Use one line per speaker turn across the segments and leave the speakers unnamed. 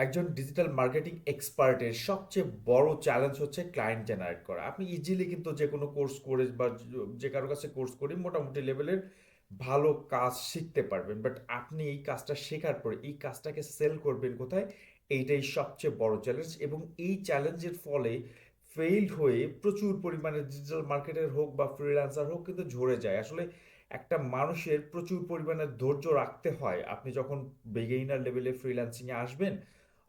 একজন digital marketing এক্সপার্টের সবচেয়ে বড় চ্যালেঞ্জ হচ্ছে ক্লায়েন্ট জেনারেট করা। আপনি ইজিলি কিন্তু যে কোনো কোর্স করে বা যে কারো কাছে কোর্স করে মোটামুটি লেভেলের ভালো কাজ শিখতে পারবেন, বাট আপনি এই কাজটা শেখার পরে এই কাজটাকে সেল করবেন কোথায়, এইটাই সবচেয়ে বড় চ্যালেঞ্জ। এবং এই চ্যালেঞ্জের ফলে ফেইল্ড হয়ে প্রচুর পরিমাণে ডিজিটাল মার্কেটের হোক বা ফ্রিল্যান্সার হোক কিন্তু ঝরে যায়। আসলে একটা মানুষের প্রচুর পরিমাণে ধৈর্য রাখতে হয়। আপনি যখন বিগিনার লেভেলে ফ্রিল্যান্সিংয়ে আসবেন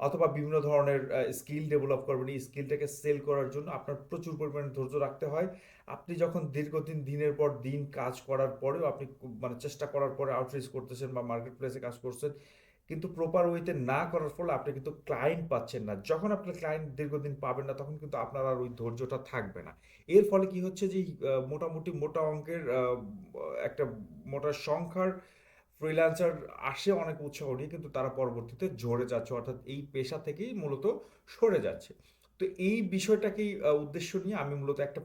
অথবা বিভিন্ন ধরনের স্কিল ডেভেলপ করবেন, এই স্কিলটাকে সেল করার জন্য আপনার প্রচুর পরিমাণে ধৈর্য রাখতে হয়। আপনি যখন দীর্ঘদিন দিনের পর দিন কাজ করার পরেও আপনি মানে চেষ্টা করার পরে আউটরিচ করতেছেন বা মার্কেট প্লেসে কাজ করছেন, কিন্তু প্রপার ওয়েতে না করার ফলে আপনি কিন্তু ক্লায়েন্ট পাচ্ছেন না। যখন আপনি ক্লায়েন্ট দীর্ঘদিন পাবেন না তখন কিন্তু আপনার আর ওই ধৈর্যটা থাকবে না। এর ফলে কি হচ্ছে যে মোটামুটি মোটা অঙ্কের একটা মোটা সংখ্যার ফ্রিল্যান্সার আসে অনেক উৎসাহ নিয়ে, কিন্তু তারা পরবর্তীতে ঝরে যাচ্ছে, অর্থাৎ এই পেশা থেকেই মূলত সরে যাচ্ছে। তো এই বিষয়টাকেই উদ্দেশ্য নিয়ে আমি মূলত একটা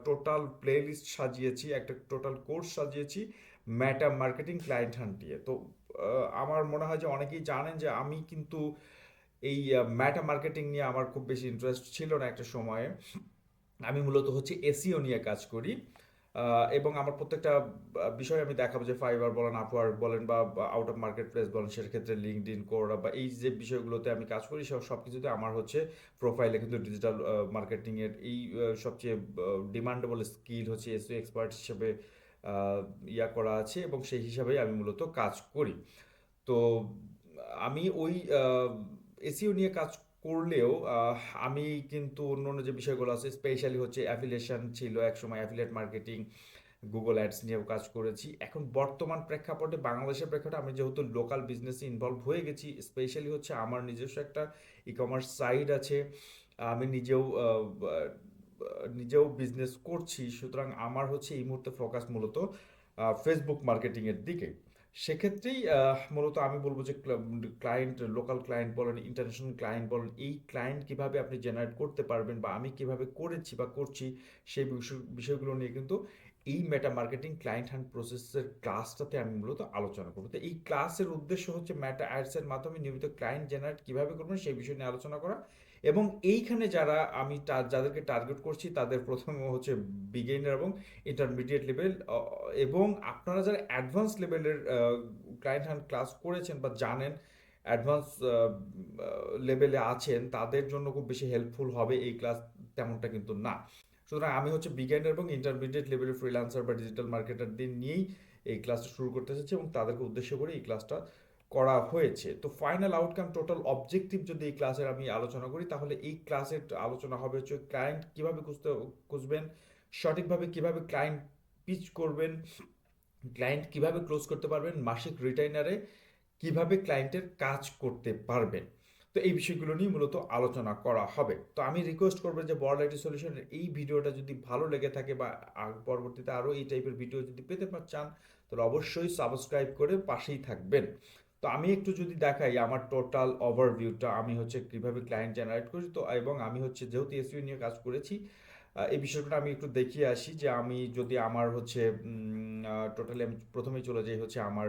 টোটাল প্লে লিস্ট সাজিয়েছি, একটা টোটাল কোর্স সাজিয়েছি মেটা মার্কেটিং ক্লায়েন্ট হান্ট দিয়ে। তো আমার মনে হয় যে অনেকেই জানেন যে আমি কিন্তু এই মেটা মার্কেটিং নিয়ে আমার খুব বেশি ইন্টারেস্ট ছিল না একটা সময়ে। আমি মূলত হচ্ছে এসইও নিয়ে কাজ করি। এবং আমার প্রত্যেকটা বিষয় আমি দেখাবো যে ফাইবার বলেন, আপওয়ার্ক বলেন বা আউট অফ মার্কেট প্লেস বলেন, সেক্ষেত্রে লিঙ্কডইন, কোরা বা এই যে বিষয়গুলোতে আমি কাজ করি সব কিছুতে আমার হচ্ছে প্রোফাইলে কিন্তু ডিজিটাল মার্কেটিংয়ের এই সবচেয়ে ডিমান্ডেবল স্কিল হচ্ছে এসইও এক্সপার্ট হিসেবে ইয়া করা আছে, এবং সেই হিসাবেই আমি মূলত কাজ করি। তো আমি ওই এসইও নিয়ে কাজ করলেও আমি কিন্তু অন্য অন্য যে বিষয়গুলো আছে, স্পেশালি হচ্ছে অ্যাফিলিয়েশন ছিল একসময়, অ্যাফিলিয়েট মার্কেটিং, গুগল অ্যাডস নিয়েও কাজ করেছি। এখন বর্তমান প্রেক্ষাপটে বাংলাদেশের প্রেক্ষাপটে আমি যেহেতু লোকাল বিজনেসে ইনভলভ হয়ে গেছি, স্পেশালি হচ্ছে আমার নিজস্ব একটা ই কমার্স সাইট আছে, আমি নিজেও বিজনেস করছি, সুতরাং আমার হচ্ছে এই মুহূর্তে ফোকাস মূলত ফেসবুক মার্কেটিংয়ের দিকে। সেক্ষেত্রেই মূলত আমি বলবো যে ক্লায়েন্ট, লোকাল ক্লায়েন্ট বলেন, ইন্টারন্যাশনাল ক্লায়েন্ট বলেন, এই ক্লায়েন্ট কিভাবে আপনি জেনারেট করতে পারবেন বা আমি কিভাবে করেছি বা করছি, সেই বিষয়গুলো নিয়ে কিন্তু এই মেটা মার্কেটিং ক্লায়েন্ট হান্ট প্রসেসের ক্লাসটাতে আমি মূলত আলোচনা করবো। তো এই ক্লাসের উদ্দেশ্য হচ্ছে মেটা অ্যাডসের মাধ্যমে নিয়মিত ক্লায়েন্ট জেনারেট কিভাবে করবেন সেই বিষয় নিয়ে আলোচনা করা। এবং এইখানে যারা আমি যাদেরকে টার্গেট করছি তাদের প্রথমে হচ্ছে বিগিনার এবং ইন্টারমিডিয়েট লেভেল, এবং আপনারা যারা অ্যাডভান্স লেভেলের ক্লায়েন্ট হান্ট ক্লাস করেছেন বা জানেন, অ্যাডভান্স লেভেলে আছেন, তাদের জন্য খুব বেশি হেল্পফুল হবে এই ক্লাস, তেমনটা কিন্তু না। সুতরাং আমি হচ্ছে বিগিনার এবং ইন্টারমিডিয়েট লেভেলের ফ্রিল্যান্সার বা ডিজিটাল মার্কেটারদের নিয়েই এই ক্লাসটা শুরু করতে চাইছি এবং তাদেরকে উদ্দেশ্য করে এই ক্লাসটা করা হয়েছে। তো ফাইনাল আউটকাম, টোটাল অবজেক্টিভ যদি এই ক্লাসের আমি আলোচনা করি, তাহলে এই ক্লাসের আলোচনা হবে হচ্ছে ক্লায়েন্ট কীভাবে খুঁজবেন, সঠিকভাবে কীভাবে ক্লায়েন্ট পিচ করবেন, ক্লায়েন্ট কিভাবে ক্লোজ করতে পারবেন, মাসিক রিটাইনারে কিভাবে ক্লায়েন্টের কাজ করতে পারবেন। তো এই বিষয়গুলো নিয়ে মূলত আলোচনা করা হবে। তো আমি রিকোয়েস্ট করবো যে বড় লাইটি সলিউশনের এই ভিডিওটা যদি ভালো লেগে থাকে বা পরবর্তীতে আরও এই টাইপের ভিডিও যদি পেতে চান, তাহলে অবশ্যই সাবস্ক্রাইব করে পাশেই থাকবেন। তো আমি একটু যদি দেখাই আমার টোটাল ওভারভিউটা, আমি হচ্ছে কিভাবে ক্লায়েন্ট জেনারেট করি, তো এবং আমি হচ্ছে যেহেতু এসইও নিয়ে কাজ করেছি, এই বিষয়টা আমি একটু দেখিয়ে আসি যে আমি যদি আমার হচ্ছে টোটালি আমি প্রথমেই চলে যাই হচ্ছে আমার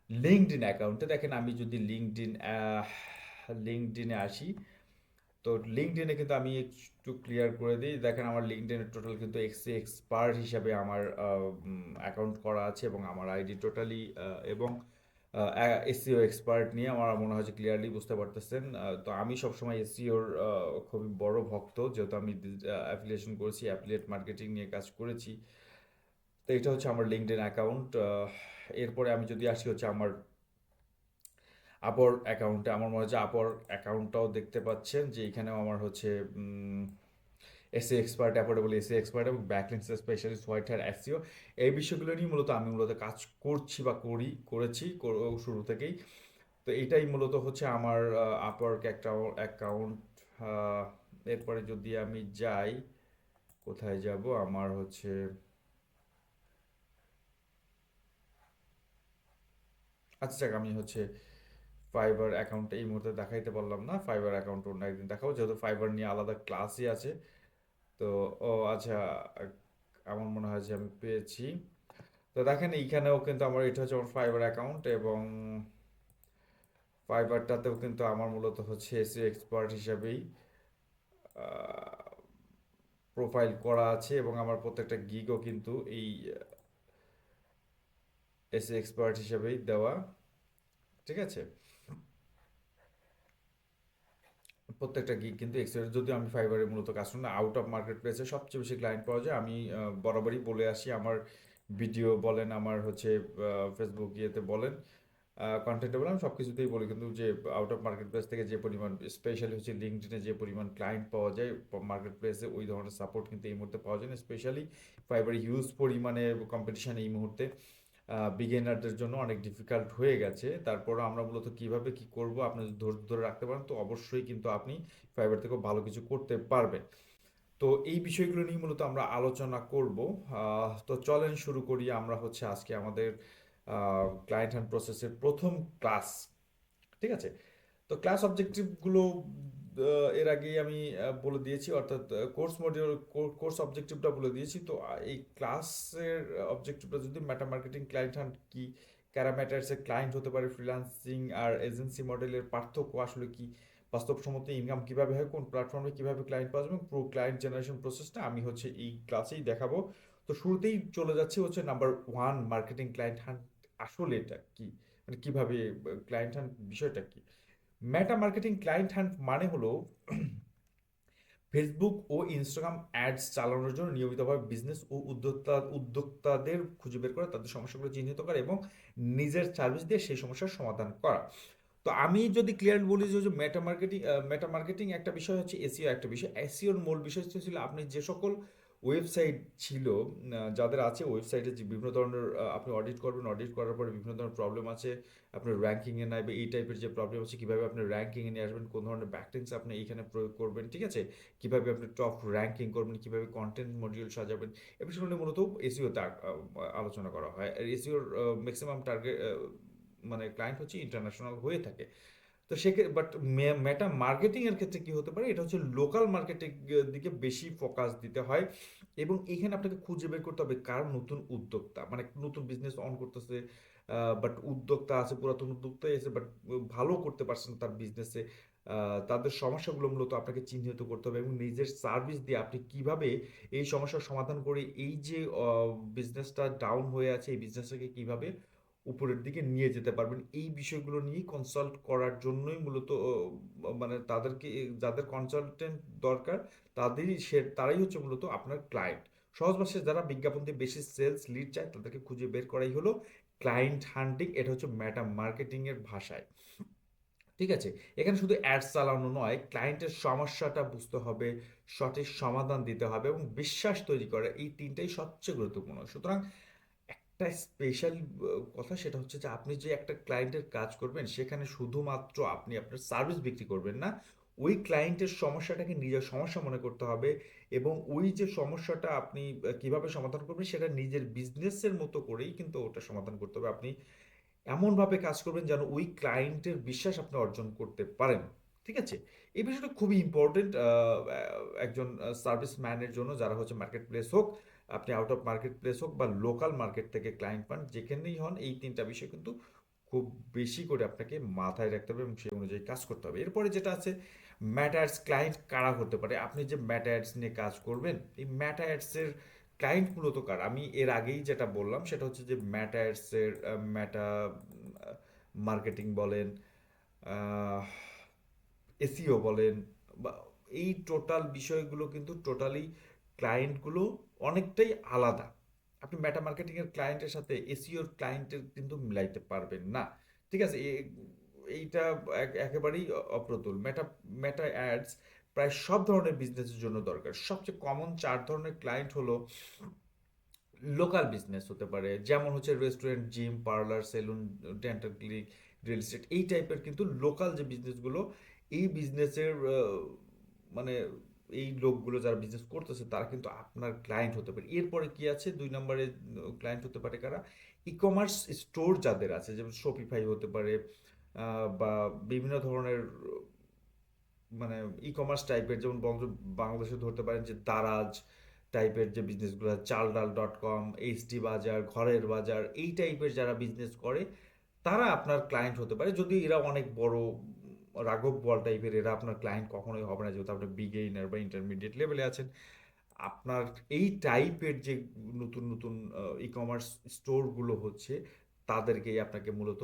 লিঙ্কডইন অ্যাকাউন্টে। দেখেন আমি যদি লিঙ্কডইনে আসি, তো লিঙ্কডইনে কিন্তু আমি একটু ক্লিয়ার করে দিই। দেখেন আমার লিঙ্কডইনের টোটাল কিন্তু এক্সপার্ট হিসাবে আমার অ্যাকাউন্ট করা আছে এবং আমার আইডি টোটালি এবং এসইও এক্সপার্ট নিয়ে আমার মনে হয় যে ক্লিয়ারলি বুঝতে পারতেছেন। তো আমি সবসময় এসইওর খুবই বড় ভক্ত, যেহেতু আমি অ্যাফিলিয়েশন করেছি, অ্যাফিলিয়েট মার্কেটিং নিয়ে কাজ করেছি। তো এটা হচ্ছে আমার লিঙ্কডইন অ্যাকাউন্ট। এরপরে আমি যদি আসি হচ্ছে আমার আপর অ্যাকাউন্টে, আমার মনে হচ্ছে আপর অ্যাকাউন্টটাও দেখতে পাচ্ছেন যে এখানেও আমার হচ্ছে AC expert, affordable AC expert এবং backlinks specialist, white hat SEO, এই বিষয়গুলো নিয়ে আমি মূলত কাজ করছি বা করেছি শুরু থেকেই। তো এইটাই মূলত হচ্ছে আমার আপওয়ার্ক একটা অ্যাকাউন্ট। এরপরে যদি আমি যাই, কোথায় যাব, আমার হচ্ছে আচ্ছা যাক, আমি হচ্ছে ফাইবার অ্যাকাউন্ট এই মুহূর্তে দেখাইতে পারলাম না, ফাইবার অ্যাকাউন্ট অন্য একদিন দেখাবো, যেহেতু ফাইবার নিয়ে আলাদা ক্লাসই আছে। তো ও আচ্ছা, আমার মনে হয় যে আমি পেয়েছি। তো দেখেন এইখানেও কিন্তু আমার এটা হচ্ছে আমার ফাইবার অ্যাকাউন্ট, এবং ফাইবারটাতেও কিন্তু আমার মূলত হচ্ছে এসইও এক্সপার্ট হিসাবেই প্রোফাইল করা আছে, এবং আমার প্রত্যেকটা গিগও কিন্তু এই এসইও এক্সপার্ট হিসাবেই দেওয়া। ঠিক আছে, প্রত্যেকটা গিগ কিন্তু এক্সেল, যদিও আমি ফাইবারে মূলত কাজ করি না, আউট অফ মার্কেট প্লেসে সবচেয়ে বেশি ক্লায়েন্ট পাওয়া যায়। আমি বরাবরই বলে আসি, আমার ভিডিও বলেন, আমার হচ্ছে ফেসবুক ইয়েতে বলেন, কন্টেন্টে বলেন, আমি সব কিছুতেই বলি কিন্তু যে আউট অফ মার্কেট প্লেস থেকে যে পরিমাণ, স্পেশালি হচ্ছে লিঙ্কডইনে যে পরিমাণ ক্লায়েন্ট পাওয়া যায় মার্কেট প্লেসে, ওই ধরনের সাপোর্ট কিন্তু এই মুহূর্তে পাওয়া যায় না। স্পেশালি ফাইবারে হিউজ পরিমাণে কম্পিটিশন এই মুহূর্তে, বিগিনারদের জন্য অনেক ডিফিকাল্ট হয়ে গেছে। তারপরও আমরা মূলত কিভাবে কি করব, আপনি যদি ধৈর্য ধরে রাখতে পারেন তো অবশ্যই কিন্তু আপনি ফাইবার থেকেও ভালো কিছু করতে পারবেন। তো এই বিষয়গুলো নিয়ে মূলত আমরা আলোচনা করব। তো চলেন শুরু করি আমরা হচ্ছে আজকে আমাদের ক্লায়েন্ট হ্যান্ড প্রসেসের প্রথম ক্লাস। ঠিক আছে, তো ক্লাস অবজেক্টিভগুলো এর আগেই আমি বলে দিয়েছি, অর্থাৎ কোর্স মডিউল, কোর্স অবজেক্টিভটা বলে দিয়েছি। তো এই ক্লাসের অবজেক্টিভটা যদি মেটা মার্কেটিং ক্লায়েন্ট হান্ট কি, ক্যারা ম্যাটার্সের ক্লায়েন্ট হতে পারে, ফ্রিল্যান্সিং আর এজেন্সি মডেলের পার্থক্য আসলে কি, বাস্তবসম্মত ইনকাম কিভাবে হয়, কোন প্ল্যাটফর্মে কিভাবে ক্লায়েন্ট পাওয়া যাবে, এবং পুরো ক্লায়েন্ট জেনারেশন প্রসেসটা আমি হচ্ছে এই ক্লাসেই দেখাবো। তো শুরুতেই চলে যাচ্ছে হচ্ছে number one, marketing client hunt আসলে এটা কি, মানে কিভাবে ক্লায়েন্ট হান্ট বিষয়টা কি। মেটা মার্কেটিং ক্লায়েন্ট হান্ট মানে হলো ফেসবুক ও ইনস্টাগ্রাম অ্যাডস চালানোর জন্য নিয়মিতভাবে বিজনেস ও উদ্যোক্তাদের খুঁজে বের করা, তাদের সমস্যাগুলো চিহ্নিত করা এবং নিজের সার্ভিস দিয়ে সেই সমস্যার সমাধান করা। তো আমি যদি ক্লিয়ার বলি যে মেটা মার্কেটিং একটা বিষয় হচ্ছে, এসইও একটা বিষয়। এসইওর মূল বিষয় ছিল আপনি যে সকল ওয়েবসাইট ছিল, যাদের আছে ওয়েবসাইটে যে বিভিন্ন ধরনের আপনি অডিট করবেন, অডিট করার পরে বিভিন্ন ধরনের প্রবলেম আছে, আপনার র্যাঙ্কিংয়ে নাই বা এই টাইপের যে প্রবলেম আছে, কীভাবে আপনি র্যাঙ্কিংয়ে নিয়ে আসবেন, কোন ধরনের ব্যাকলিংস আপনি এইখানে প্রয়োগ করবেন, ঠিক আছে, কীভাবে আপনি টপ র্যাঙ্কিং করবেন, কীভাবে কন্টেন্ট মডিউল সাজাবেন, এ বিষয়গুলো নিয়ে মূলত এসইওতে আলোচনা করা হয়। আর এসইওর ম্যাক্সিমাম টার্গেট মানে ক্লায়েন্ট হচ্ছে ইন্টারন্যাশনাল হয়ে থাকে। তো বাট মেটা মার্কেটিং এর ক্ষেত্রে কি হতে পারে, এটা হচ্ছে লোকাল মার্কেটিং দিকে বেশি ফোকাস দিতে হয়, এবং এখানে আপনাকে খুঁজে বের করতে হবে কার নতুন উদ্যোক্তা, মানে নতুন বিজনেস অন করতেছে, বাট উদ্যোক্তা আছে, পুরাতন উদ্যোক্তা আছে বাট ভালো করতে পারছেন তার বিজনেসে, তাদের সমস্যাগুলো মূলত আপনাকে চিহ্নিত করতে হবে, এবং নিজের সার্ভিস দিয়ে আপনি কিভাবে এই সমস্যার সমাধান করে এই যে বিজনেসটা ডাউন হয়ে আছে, এই বিজনেসটাকে কিভাবে উপরের দিকে নিয়ে যেতে পারবেন, এই বিষয়গুলো নিয়েই কনসাল্ট করার জন্যই মূলত মানে তাদেরকে, যাদের কনসালটেন্ট দরকার তারাই হচ্ছে মূলত আপনার ক্লায়েন্ট। সহজ ভাষায় যারা বিজ্ঞাপন দিয়ে বেশি সেলস লিড চায় তাদেরকে খুঁজে বের করাই হলো ক্লায়েন্ট হান্টিং। এটা হচ্ছে মেটা মার্কেটিং এর ভাষায়। ঠিক আছে, এখানে শুধু অ্যাডস চালানো নয়, ক্লায়েন্টের সমস্যাটা বুঝতে হবে, সঠিক সমাধান দিতে হবে এবং বিশ্বাস তৈরি করা, এই তিনটাই সবচেয়ে গুরুত্বপূর্ণ। সুতরাং একটা স্পেশাল কথা সেটা হচ্ছে যে আপনি যে একটা ক্লায়েন্টের কাজ করবেন সেখানে শুধুমাত্র আপনি আপনার সার্ভিস বিক্রি করবেন না, ওই ক্লায়েন্টের সমস্যাটাকে নিজের সমস্যা মনে করতে হবে, এবং ওই যে সমস্যাটা আপনি কিভাবে সমাধান করবেন সেটা নিজের বিজনেসের মতো করেই কিন্তু ওটা সমাধান করতে হবে। আপনি এমনভাবে কাজ করবেন যেন ওই ক্লায়েন্টের বিশ্বাস আপনি অর্জন করতে পারেন। ঠিক আছে, এই বিষয়টা খুবই ইম্পর্টেন্ট একজন সার্ভিস ম্যানের জন্য, যারা হচ্ছে মার্কেট প্লেস হোক, আপনি আউট অফ মার্কেট প্লেস হোক বা লোকাল মার্কেট থেকে ক্লায়েন্ট পান, যেখানেই হন, এই তিনটা বিষয় কিন্তু খুব বেশি করে আপনাকে মাথায় রাখতে হবে এবং সেই অনুযায়ী কাজ করতে হবে। এরপরে যেটা আছে, ম্যাটার্স ক্লায়েন্ট কারা হতে পারে, আপনি যে ম্যাটার্স নিয়ে কাজ করবেন, এই ম্যাটার্সের ক্লায়েন্ট মূলত কার, আমি এর আগেই যেটা বললাম সেটা হচ্ছে যে ম্যাটার্সের ম্যাটা মার্কেটিং বলেন, এসইও বলেন, বা এই টোটাল বিষয়গুলো কিন্তু টোটালি ক্লায়েন্টগুলো অনেকটাই আলাদা। আপনি মেটা মার্কেটিংয়ের ক্লায়েন্টের সাথে এসইওর ক্লায়েন্টের কিন্তু মিলাইতে পারবেন না। ঠিক আছে, এইটা একেবারেই অপ্রতুল। মেটা মেটা অ্যাডস প্রায় সব ধরনের বিজনেসের জন্য দরকার। সবচেয়ে কমন চার ধরনের ক্লায়েন্ট হলো, লোকাল বিজনেস হতে পারে, যেমন হচ্ছে restaurant, gym, parlour, saloon, dental clinic, real estate, এই টাইপের কিন্তু লোকাল যে বিজনেসগুলো, এই বিজনেসের মানে এই লোকগুলো যারা বিজনেস করতেছে তারা কিন্তু আপনার ক্লায়েন্ট হতে পারে। এরপরে কি আছে, দুই নম্বরে ক্লায়েন্ট হতে পারে কারা, ই কমার্স স্টোর যাদের আছে, যেমন শপিফাই হতে পারে, বা বিভিন্ন ধরনের মানে ই কমার্স টাইপের, যেমন বাংলাদেশে ধরতে পারেন যে দারাজ টাইপের যে বিজনেসগুলো, চালডাল ডট কম, এইচডি বাজার, ঘরের বাজার, এই টাইপের যারা বিজনেস করে তারা আপনার ক্লায়েন্ট হতে পারে। যদি এরা অনেক বড় রাঘব বোয়াল টাইপের, এরা আপনার ক্লায়েন্ট কখনোই হবে না, যেহেতু আপনি বিগেইনার বা ইন্টারমিডিয়েট লেভেলে আছেন। আপনার এই টাইপের যে নতুন নতুন ই কমার্স স্টোরগুলো হচ্ছে, তাদেরকেই আপনাকে মূলত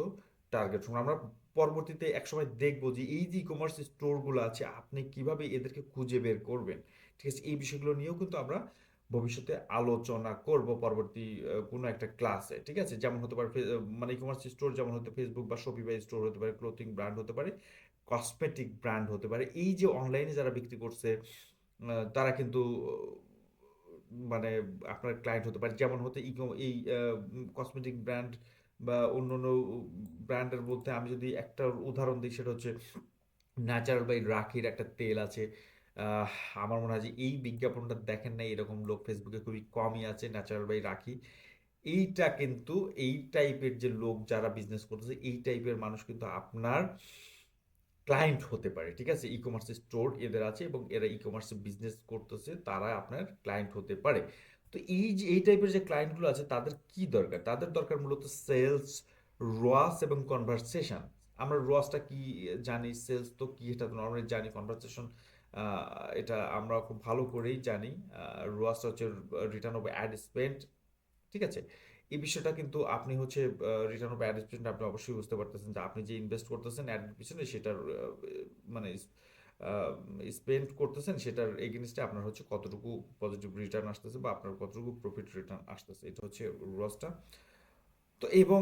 টার্গেট করুন। আমরা পরবর্তীতে একসময় দেখবো যে এই যে ই কমার্স স্টোরগুলো আছে, আপনি কিভাবে এদেরকে খুঁজে বের করবেন, ঠিক আছে? এই বিষয়গুলো নিয়েও কিন্তু আমরা ভবিষ্যতে আলোচনা করব পরবর্তী কোনো একটা ক্লাসে, ঠিক আছে? যেমন হতে পারে মানে ই কমার্স স্টোর যেমন হতে ফেসবুক বা শপিফাই স্টোর হতে পারে, ক্লোথিং ব্র্যান্ড হতে পারে, কসমেটিক ব্র্যান্ড হতে পারে। এই যে অনলাইনে যারা বিক্রি করছে, তারা কিন্তু মানে আপনার ক্লায়েন্ট হতে পারে। যেমন হতে এই কসমেটিক ব্র্যান্ড বা অন্যান্য ব্র্যান্ডের মধ্যে আমি যদি একটা উদাহরণ দিই, সেটা হচ্ছে ন্যাচারাল বাই রাখির একটা তেল আছে। আহ, আমার মনে হয় যে এই বিজ্ঞাপনটা দেখেন নাই এরকম লোক ফেসবুকে খুবই কমই আছে, ন্যাচারাল বাই রাখি। এইটা কিন্তু এই টাইপের যে লোক যারা বিজনেস করতেছে, এই টাইপের মানুষ কিন্তু আপনার ক্লায়েন্ট হতে পারে, ঠিক আছে? ই কমার্স স্টোর এদের আছে এবং এরা ই কমার্সে বিজনেস করতেছে, তারা আপনার ক্লায়েন্ট হতে পারে। তো এই যে এই টাইপের যে ক্লায়েন্টগুলো আছে, তাদের কি দরকার? তাদের দরকার মূলত সেলস, রোয়াস এবং কনভারসেশন। আমরা রোয়াসটা কি জানি, সেলস তো কি এটা তো নর্মালি জানি, কনভারসেশন এটা আমরা খুব ভালো করেই জানি। রোয়াসটা হচ্ছে রিটার্ন অফ অ্যাড স্পেন্ড, ঠিক আছে? এই বিষয়টা কিন্তু আপনি হচ্ছে রিটার্ন অফ অ্যাড স্পেন্ড আপনি অবশ্যই বুঝতে পারতেছেন যে আপনি যে ইনভেস্ট করতেছেন অ্যাড পিছনে, সেটার মানে স্পেন্ড করতেছেন, সেটার এগেনস্টে আপনার হচ্ছে কতটুকু পজিটিভ রিটার্ন আসতেছে বা আপনার কতটুকু প্রফিট রিটার্ন আসতেছে, এটা হচ্ছে রসটা। তো এবং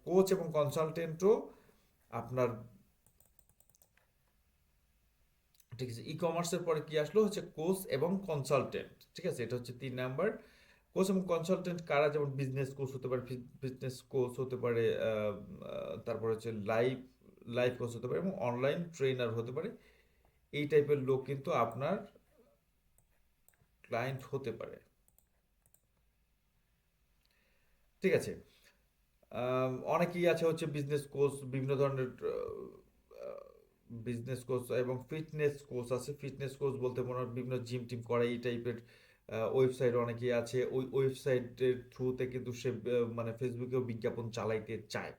কোচ এবং কনসালটেন্টও আপনার, ঠিক আছে? ই কমার্সের পরে কি আসলো হচ্ছে কোচ এবং কনসালটেন্ট, ঠিক আছে? এটা হচ্ছে 3 নাম্বার। কোচ এবং কনসালটেন্ট কারা? যেমন বিজনেস কোচ হতে পারে, বিজনেস কোচ হতে পারে, তারপর হচ্ছে লাইভ লাইভ কোচ হতে পারে এবং অনলাইন ট্রেনার হতে পারে। এই টাইপের লোক কিন্তু আপনার ক্লায়েন্ট হতে পারে, ঠিক আছে? অনেকেই আছে হচ্ছে বিজনেস কোচ, বিভিন্ন ধরনের বিজনেস কোচ এবং ফিটনেস কোচ আছে। ফিটনেস কোচ বলতে মনে হয় বিভিন্ন জিম টিম করে এই টাইপের ওয়েবসাইট অনেকেই আছে। ওই ওয়েবসাইটের থ্রুতে কিন্তু সে মানে ফেসবুকেও বিজ্ঞাপন চালাইতে চায়,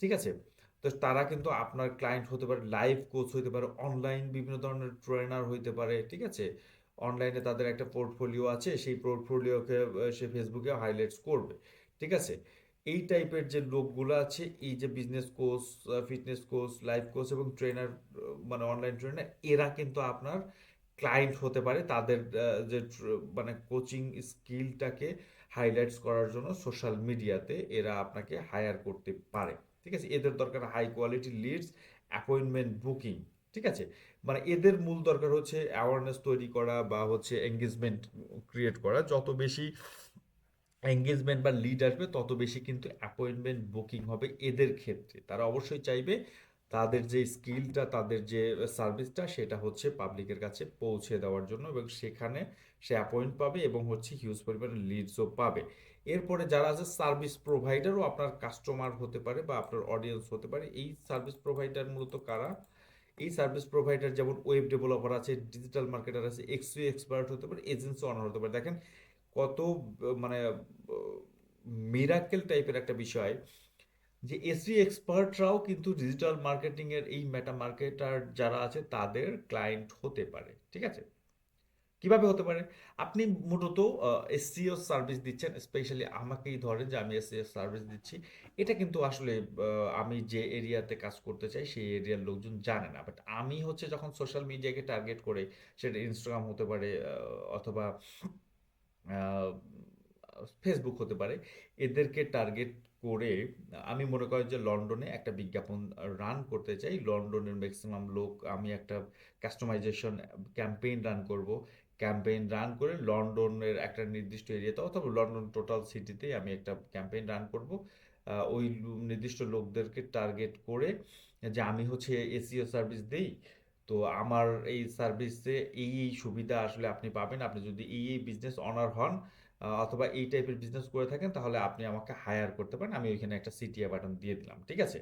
ঠিক আছে? তো তারা কিন্তু আপনার ক্লায়েন্ট হতে পারে। লাইভ কোচ হতে পারে, অনলাইন বিভিন্ন ধরনের ট্রেনার হইতে পারে, ঠিক আছে? অনলাইনে তাদের একটা পোর্টফোলিও আছে, সেই পোর্টফোলিওকে সে ফেসবুকে হাইলাইটস করবে, ঠিক আছে? এই টাইপের যে লোকগুলো আছে, এই যে business coach, fitness coach, life coach এবং ট্রেনার, মানে অনলাইন ট্রেনার, এরা কিন্তু আপনার ক্লায়েন্ট হতে পারে। তাদের যে মানে কোচিং স্কিলটাকে হাইলাইটস করার জন্য সোশ্যাল মিডিয়াতে এরা আপনাকে হায়ার করতে পারে, ঠিক আছে? এদের দরকার high quality leads, appointment booking, ঠিক আছে? মানে এদের মূল দরকার হচ্ছে অ্যাওয়ারনেস তৈরি করা বা হচ্ছে এঙ্গেজমেন্ট ক্রিয়েট করা। যত বেশি এঙ্গেজমেন্ট বা লিড আসবে, তত বেশি কিন্তু অ্যাপয়েন্টমেন্ট বুকিং হবে এদের ক্ষেত্রে। তারা অবশ্যই চাইবে তাদের যে স্কিলটা, তাদের যে সার্ভিসটা, সেটা হচ্ছে পাবলিকের কাছে পৌঁছে দেওয়ার জন্য, এবং সেখানে সে অ্যাপয়েন্ট পাবে এবং হচ্ছে হিউজ পরিমাণে লিডসও পাবে। এরপরে যারা আছে সার্ভিস প্রোভাইডারও আপনার কাস্টমার হতে পারে বা আপনার অডিয়েন্স হতে পারে। এই সার্ভিস প্রোভাইডার মূলত কারা? এই সার্ভিস প্রোভাইডার যেমন ওয়েব ডেভেলপার আছে, ডিজিটাল মার্কেটার আছে, এক্সইউ এক্সপার্ট হতে পারে, এজেন্সি অনার হতে পারে। দেখেন কত মানে মিরাকেল টাইপের একটা বিষয় যে এসই এক্সপার্টরাও কিন্তু ডিজিটাল মার্কেটিং এর এই মেটা মার্কেটার যারা আছে তাদের ক্লায়েন্ট হতে পারে, ঠিক আছে? কিভাবে হতে পারে? আপনি মূলত এসইও সার্ভিস দিচ্ছেন, স্পেশালি আমাকেই ধরেন যে আমি এসইও সার্ভিস দিচ্ছি। এটা কিন্তু আসলে আমি যে এরিয়াতে কাজ করতে চাই সেই এরিয়ার লোকজন জানে না, বাট আমি হচ্ছে যখন সোশ্যাল মিডিয়াকে টার্গেট করে, সেটা ইনস্টাগ্রাম হতে পারে অথবা ফেসবুক হতে পারে, এদেরকে টার্গেট করে আমি মনে করি যে লন্ডনে একটা বিজ্ঞাপন রান করতে চাই। লন্ডনের ম্যাক্সিমাম লোক, আমি একটা কাস্টমাইজেশন ক্যাম্পেইন রান করব। ক্যাম্পেইন রান করে লন্ডনের একটা নির্দিষ্ট এরিয়াতে অথবা লন্ডন টোটাল সিটিতেই আমি একটা ক্যাম্পেইন রান করব। ওই নির্দিষ্ট লোকদেরকে টার্গেট করে যে আমি হচ্ছে এসইও সার্ভিস দেই, তো আমার এই সার্ভিসে এই এই সুবিধা আসলে আপনি পাবেন। আপনি যদি এই এই বিজনেস অনার হন অথবা এই টাইপের বিজনেস করে থাকেন, তাহলে আপনি আমাকে হায়ার করতে পারেন। আমি ওইখানে একটা সিটিএ বাটন দিয়ে দিলাম, ঠিক আছে?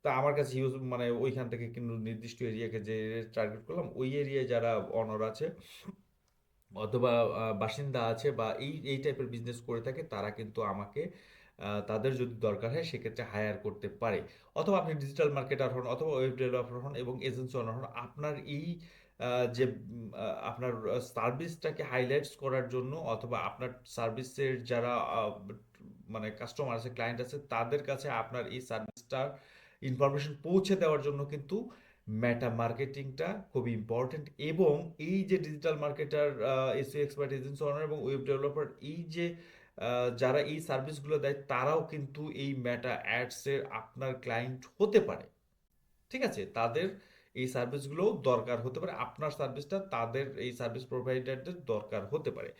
তো আমার কাছে হিউজ মানে ওইখান থেকে কিন্তু নির্দিষ্ট এরিয়াকে যে টার্গেট করলাম, ওই এরিয়ায় যারা অনার আছে অথবা বাসিন্দা আছে বা এই এই টাইপের বিজনেস করে থাকে, তারা কিন্তু আমাকে তাদের যদি দরকার হয় সেক্ষেত্রে হায়ার করতে পারে। অথবা আপনি ডিজিটাল মার্কেটার হন অথবা ওয়েব ডেভেলপার হন এবং এজেন্সি ওনার হন, আপনার এই যে আপনার সার্ভিসটাকে হাইলাইটস করার জন্য অথবা আপনার সার্ভিসের যারা মানে কাস্টমার আছে, ক্লায়েন্ট আছে, তাদের কাছে আপনার এই সার্ভিসটার ইনফরমেশন পৌঁছে দেওয়ার জন্য কিন্তু মেটা মার্কেটিংটা খুবই ইম্পর্টেন্ট। এবং এই যে digital marketer, SEO expert, agency owner এবং ওয়েব ডেভেলপার, এই যে যারা এই সার্ভিসগুলো দেয়, তারাও কিন্তু এই মেটা অ্যাডসের আপনার ক্লায়েন্ট হতে পারে। ঠিক আছে, তাদের এই সার্ভিসগুলোও দরকার হতে পারে, আপনার সার্ভিসটা তাদের এই সার্ভিস প্রোভাইডারদের দরকার হতে পারে।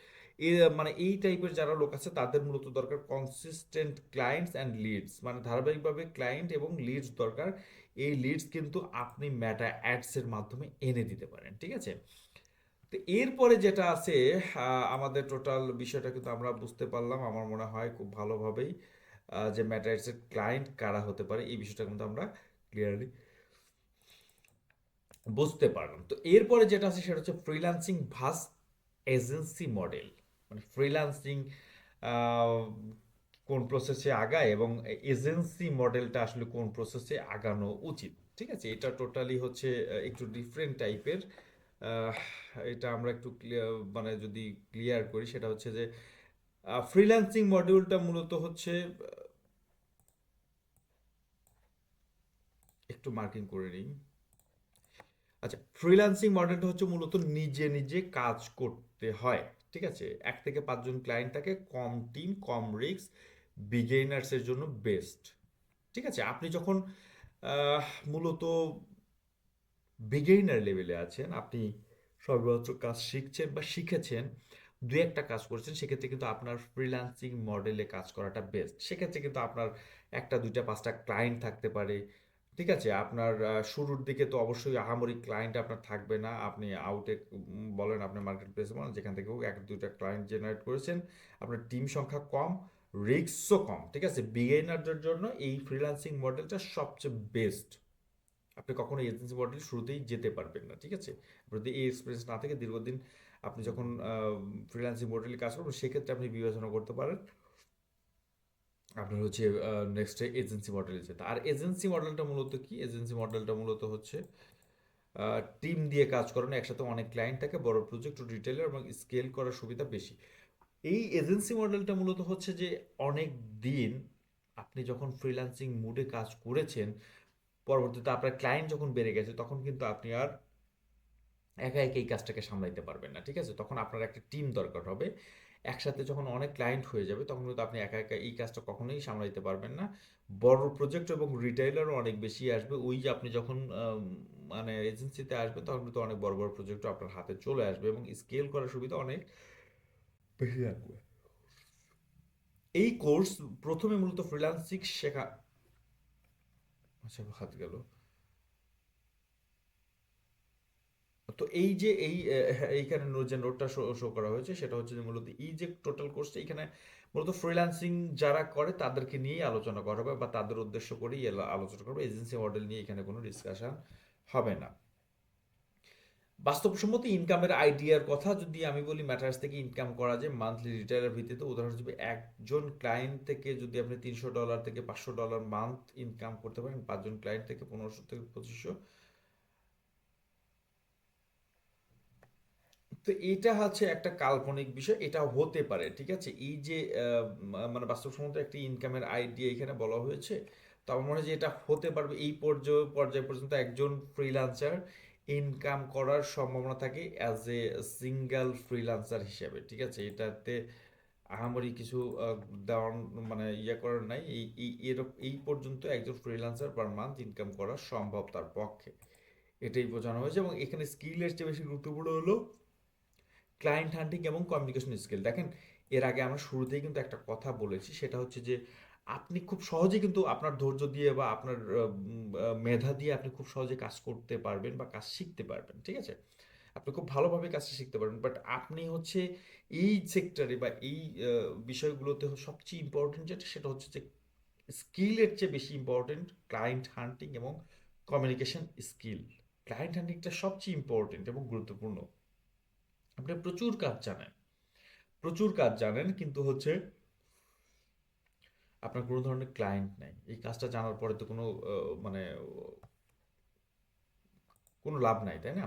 মানে এই টাইপের যারা লোক আছে তাদের মূলত দরকার কনসিস্টেন্ট ক্লায়েন্টস অ্যান্ড লিডস, মানে ধারাবাহিকভাবে ক্লায়েন্ট এবং লিডস দরকার। এই লিডস কিন্তু আপনি মেটা অ্যাডসের মাধ্যমে এনে দিতে পারেন। ঠিক আছে, তো এরপরে যেটা আছে, আমাদের টোটাল বিষয়টা কিন্তু আমরা বুঝতে পারলাম আমার মনে হয় খুব ভালোভাবেই, যে মেটা অ্যাডসের ক্লায়েন্ট কারা হতে পারে এই বিষয়টা কিন্তু আমরা ক্লিয়ারলি বুঝতে পারলাম। তো এরপরে যেটা আছে সেটা হচ্ছে ফ্রিল্যান্সিং ভাস এজেন্সি মডেল। মানে ফ্রিল্যান্সিং কোন প্রসেসে আগায় এবং এজেন্সি মডেলটা আসলে কোন প্রসেসে আগানো উচিত। ঠিক আছে, এটা টোটালি হচ্ছে একটু ডিফারেন্ট টাইপের। এটা আমরা একটু মানে যদি ক্লিয়ার করি সেটা হচ্ছে যে ফ্রিল্যান্সিং মডিউলটা মূলত হচ্ছে, একটু মার্কিং করে নিই। আচ্ছা, ফ্রিল্যান্সিং মডেলটা হচ্ছে মূলত নিজে নিজে কাজ করতে হয়। ঠিক আছে, 1 থেকে 5 জন ক্লায়েন্ট থাকে, কম টিম, কম রিস্ক, বিগিনার্সের জন্য বেস্ট। ঠিক আছে, আপনি যখন আহ, মূলত বিগিনার লেভেলে আছেন, আপনি সর্বত্র কাজ শিখছেন বা শিখেছেন, দু একটা কাজ করছেন, সেক্ষেত্রে কিন্তু আপনার ফ্রিল্যান্সিং মডেলে কাজ করাটা বেস্ট। সেক্ষেত্রে কিন্তু আপনার 1টা 2টা 5টা ক্লায়েন্ট থাকতে পারে। ঠিক আছে, আপনার শুরুর দিকে তো অবশ্যই আহামরি ক্লায়েন্ট আপনার থাকবে না। আপনি আউটে বলেন, আপনি মার্কেট প্লেসে বলেন, যেখান থেকে হোক 1 2টা ক্লায়েন্ট জেনারেট করেছেন, আপনার টিম সংখ্যা কম, রিস্কও কম। ঠিক আছে, বিগিনারদের জন্য এই ফ্রিল্যান্সিং মডেলটা সবচেয়ে বেস্ট। আপনি কখনো এজেন্সি মডেল শুরুতেই যেতে পারবেন না। ঠিক আছে, আপনার যদি এই এক্সপিরিয়েন্স না থাকে দীর্ঘদিন, আপনি যখন ফ্রিল্যান্সিং মডেলে কাজ করবেন সেক্ষেত্রে আপনি বিবেচনা করতে পারেন আপনার হচ্ছে নেক্সট এজেন্সি মডেলে যেতে। আর এজেন্সি মডেলটা মূলত কি, এজেন্সি মডেলটা মূলত হচ্ছে টিম দিয়ে কাজ করানো, একসাথে অনেক ক্লায়েন্ট থাকে, বড় প্রজেক্ট ও রিটেলার এবং স্কেল করার সুবিধা বেশি। এই এজেন্সি মডেলটা মূলত হচ্ছে যে অনেক দিন আপনি যখন ফ্রিল্যান্সিং মুডে কাজ করেছেন, পরবর্তীতে আপনার ক্লায়েন্ট যখন বেড়ে গেছে, তখন কিন্তু আপনি আর একা একা এই কাজটাকে সামলাইতে পারবেন না। ঠিক আছে, তখন আপনার একটা টিম দরকার হবে। একসাথে যখন অনেক ক্লায়েন্ট হয়ে যাবে তখন কিন্তু আপনি একা একা এই কাজটা কখনোই সামলাইতে পারবেন না। বড় প্রজেক্ট এবং রিটেইলারও অনেক বেশি আসবে। ওই যে আপনি যখন মানে এজেন্সিতে আসবেন তখন কিন্তু অনেক বড় বড় প্রজেক্টও আপনার হাতে চলে আসবে এবং স্কেল করার সুবিধা অনেক বেশি থাকবে। এই কোর্স প্রথমে মূলত ফ্রিল্যান্সিং শেখা, আচ্ছা হাত গেল। তো এই যে এইখানে যে নোটটা শো শো করা হয়েছে সেটা হচ্ছে যে মূলত এই যে টোটাল কোর্সটা এখানে মূলত ফ্রিল্যান্সিং যারা করে তাদেরকে নিয়েই আলোচনা করা হবে বা তাদের উদ্দেশ্য করেই আলোচনা করবে। এজেন্সি মডেল নিয়ে এখানে কোনো ডিসকাশন হবে না। বাস্তবসম্মত ইনকামের আইডিয়ার কথা যদি আমি বলি, ম্যাটার্স থেকে ইনকাম করা যায় মান্থলি রিটায়ারের ভিত্তিতে। উদাহরণ হিসেবে একজন ক্লায়েন্ট থেকে যদি আপনি $300 থেকে $500 মান্থ ইনকাম করতে পারেন, 5জন ক্লায়েন্ট থেকে 1500 থেকে 2500। তো এটা হচ্ছে একটা কাল্পনিক বিষয়, এটা হতে পারে। ঠিক আছে, এই যে মানে বাস্তবসম্মত একটা ইনকামের আইডিয়া এখানে বলা হয়েছে, তো আমার মনে হয় যে এটা হতে পারবে। এই পর্যায় পর্যন্ত একজন ফ্রিল্যান্সার ইনকাম করার সম্ভাবনা থাকে অ্যাজ এ সিঙ্গেল ফ্রিল্যান্সার হিসেবে। ঠিক আছে, এটাতে আহামরি কিছু দেওয়ার মানে করার নাই। এই পর্যন্ত একজন ফ্রিল্যান্সার পার মান্থ ইনকাম করা সম্ভব তার পক্ষে, এটাই বোঝানো হয়েছে। এবং এখানে স্কিলের চেয়ে বেশি গুরুত্বপূর্ণ হলো ক্লায়েন্ট হান্টিং এবং কমিউনিকেশন স্কিল। দেখেন, এর আগে আমরা শুরুতেই কিন্তু একটা কথা বলেছি, সেটা হচ্ছে যে আপনি খুব সহজে কিন্তু আপনার ধৈর্য দিয়ে বা আপনার মেধা দিয়ে আপনি খুব সহজে কাজ করতে পারবেন বা কাজ শিখতে পারবেন। ঠিক আছে, আপনি খুব ভালোভাবে কাজটা শিখতে পারবেন, বাট আপনি হচ্ছে এই সেক্টরে বা এই বিষয়গুলোতে সবচেয়ে ইম্পর্টেন্ট যেটা সেটা হচ্ছে যে স্কিলের চেয়ে বেশি ইম্পর্টেন্ট ক্লায়েন্ট হান্টিং এবং কমিউনিকেশন স্কিল। ক্লায়েন্ট হান্টিংটা সবচেয়ে ইম্পর্টেন্ট এবং গুরুত্বপূর্ণ। আপনি প্রচুর কাজ জানেন, প্রচুর কাজ জানেন, কিন্তু হচ্ছে আপনার কোনো ধরনের ক্লায়েন্ট নাই, এই কাজটা জানার পরে তো কোনো মানে কোনো লাভ নাই, তাই না?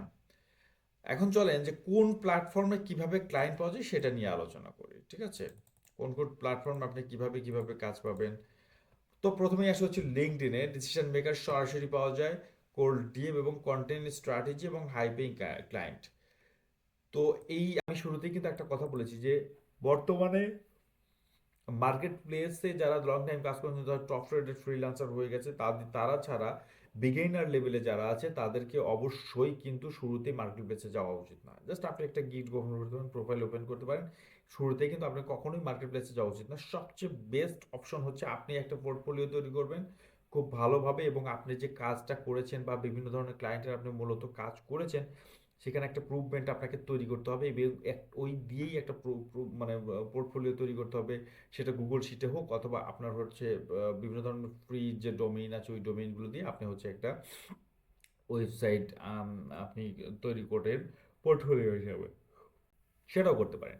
এখন চলেন যে কোন প্ল্যাটফর্মে কিভাবে ক্লায়েন্ট পাওয়া যায় সেটা নিয়ে আলোচনা করি, ঠিক আছে? কোন কোন প্ল্যাটফর্মে আপনি কিভাবে কিভাবে কাজ পাবেন। তো প্রথমেই আসা হচ্ছে লিঙ্কডইনে ডিসিশন মেকার সরাসরি পাওয়া যায়, কোল্ড ডিএম এবং কন্টেন্ট স্ট্র্যাটেজি এবং হাইপিং ক্লায়েন্ট। তো এই আমি শুরুতেই কিন্তু একটা কথা বলেছি যে বর্তমানে মার্কেট প্লেসে যারা লং টাইম কাজ করছেন, যারা টপ রেটেড ফ্রিল্যান্সার হয়ে গেছে, তারা ছাড়া বিগিনার লেভেলে যারা আছে তাদেরকে অবশ্যই কিন্তু শুরুতেই মার্কেট প্লেসে যাওয়া উচিত না। জাস্ট আপনি একটা গিগ গ্রহণ করতে পারেন, প্রোফাইল ওপেন করতে পারেন, শুরুতেই কিন্তু আপনার কখনোই মার্কেট প্লেসে যাওয়া উচিত না। সবচেয়ে বেস্ট অপশন হচ্ছে আপনি একটা পোর্টফোলিও তৈরি করবেন খুব ভালোভাবে, এবং আপনি যে কাজটা করেছেন বা বিভিন্ন ধরনের ক্লায়েন্টের আপনি মূলত কাজ করেছেন সেখানে একটা প্রুভমেন্ট আপনাকে তৈরি করতে হবে, এবং ওই দিয়েই একটা মানে পোর্টফোলিও তৈরি করতে হবে। সেটা গুগল শিটে হোক অথবা আপনার হচ্ছে বিভিন্ন ধরনের ফ্রি যে ডোমেইন আছে ওই ডোমেইনগুলো দিয়ে আপনি হচ্ছে একটা ওয়েবসাইট আপনি তৈরি করেন পোর্টফোলিও হিসাবে, সেটাও করতে পারেন।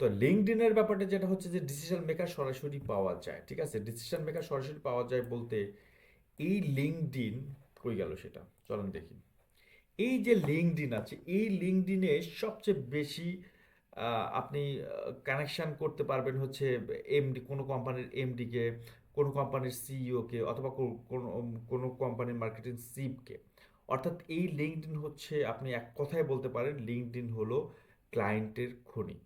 তো লিঙ্কডইনের ব্যাপারটা যেটা হচ্ছে যে ডিসিশন মেকার সরাসরি পাওয়া যায়, ঠিক আছে? ডিসিশন মেকার সরাসরি পাওয়া যায় বলতে এই লিঙ্কডইন কই গেল সেটা, চলেন দেখি। এই যে লিঙ্কডইন আছে, এই লিঙ্কডইনে সবচেয়ে বেশি আপনি কানেকশন করতে পারবেন হচ্ছে এমডি, কোনো কোম্পানির এমডিকে, কোনো কোম্পানির সিইওকে, অথবা কোনো কোনো কোম্পানির মার্কেটিং চিফকে। অর্থাৎ এই লিঙ্কডইন হচ্ছে, আপনি এক কথায় বলতে পারেন লিঙ্কডইন হলো ক্লায়েন্টের খনি।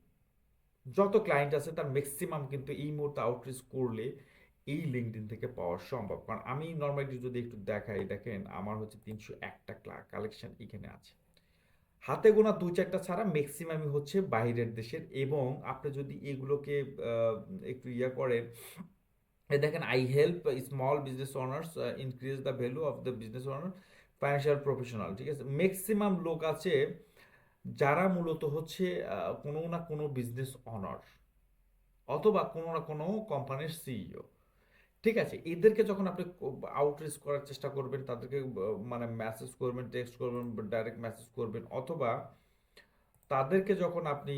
যত ক্লায়েন্ট আছে তার ম্যাক্সিমাম কিন্তু এই মুহূর্তে আউটরিচ করলে এই লিঙ্কডইন থেকে পাওয়া সম্ভব। কারণ আমি নর্মালি যদি একটু দেখাই, দেখেন আমার হচ্ছে 301টা কালেকশন এখানে আছে, হাতে গোনা দু চারটা ছাড়া ম্যাক্সিমামই হচ্ছে বাইরের দেশের। এবং আপনি যদি এগুলোকে আহ, একটু ইয়া করেন, এই দেখেন I help small business owners increase the value of the business owner financial professional, ঠিক আছে? ম্যাক্সিমাম লোক আছে যারা মূলত হচ্ছে কোনো না কোনো বিজনেস অনার অথবা কোনো না কোনো কোম্পানির সিইও, ঠিক আছে? এদেরকে যখন আপনি আউটরিচ করার চেষ্টা করবেন, তাদেরকে মানে মেসেজ করবেন, টেক্সট করবেন, ডাইরেক্ট মেসেজ করবেন, অথবা তাদেরকে যখন আপনি